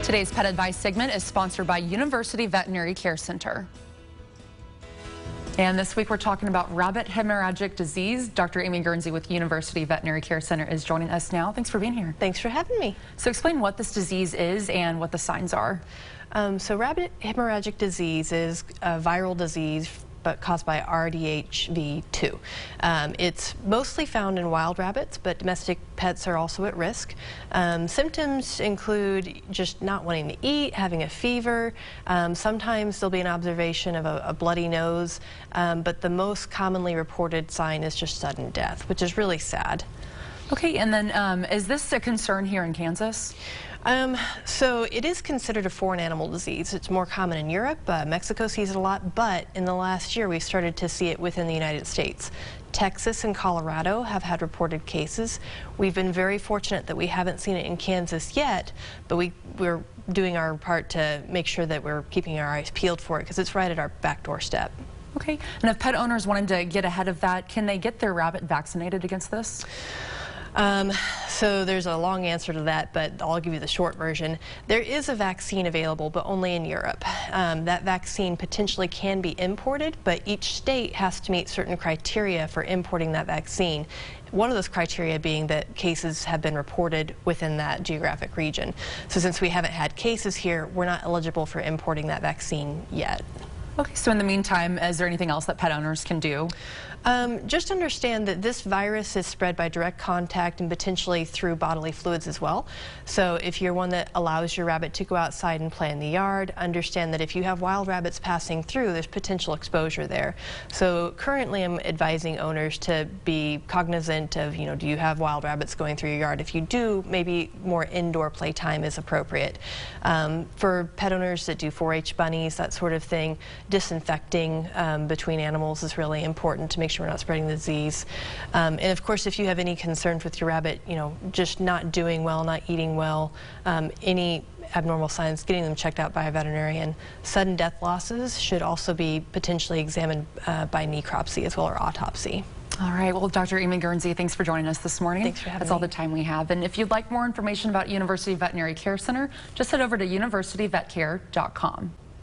Today's Pet Advice segment is sponsored by University Veterinary Care Center. And this week we're talking about rabbit hemorrhagic disease. Dr. Amy Guernsey with University Veterinary Care Center is joining us now. Thanks for being here. Thanks for having me. So explain what this disease is and what the signs are. So rabbit hemorrhagic disease is a viral disease but caused by RDHV2. It's mostly found in wild rabbits, but domestic pets are also at risk. Symptoms include just not wanting to eat, having a fever. Sometimes there'll be an observation of a bloody nose, but the most commonly reported sign is just sudden death, which is really sad. Okay, and then is this a concern here in Kansas? So it is considered a foreign animal disease. It's more common in Europe. Mexico sees it a lot, but in the last year we started to see it within the United States. Texas and Colorado have had reported cases. We've been very fortunate that we haven't seen it in Kansas yet, but we're doing our part to make sure that we're keeping our eyes peeled for it because it's right at our back doorstep. Okay, and if pet owners wanted to get ahead of that, can they get their rabbit vaccinated against this? So there's a long answer to that, but I'll give you the short version. There is a vaccine available, but only in Europe. That vaccine potentially can be imported, but each state has to meet certain criteria for importing that vaccine. One of those criteria being that cases have been reported within that geographic region. So since we haven't had cases here, we're not eligible for importing that vaccine yet. Okay, so in the meantime, is there anything else that pet owners can do? Just understand that this virus is spread by direct contact and potentially through bodily fluids as well. So if you're one that allows your rabbit to go outside and play in the yard, understand that if you have wild rabbits passing through, there's potential exposure there. So currently I'm advising owners to be cognizant of, do you have wild rabbits going through your yard? If you do, maybe more indoor playtime is appropriate. For pet owners that do 4-H bunnies, that sort of thing, disinfecting between animals is really important to make sure we're not spreading the disease. And of course, if you have any concerns with your rabbit, just not doing well, not eating well, any abnormal signs, getting them checked out by a veterinarian. Sudden death losses should also be potentially examined by necropsy as well, or autopsy. All right, well, Dr. Amy Guernsey, thanks for joining us this morning. Thanks for having me. That's all the time we have. And if you'd like more information about University Veterinary Care Center, just head over to universityvetcare.com.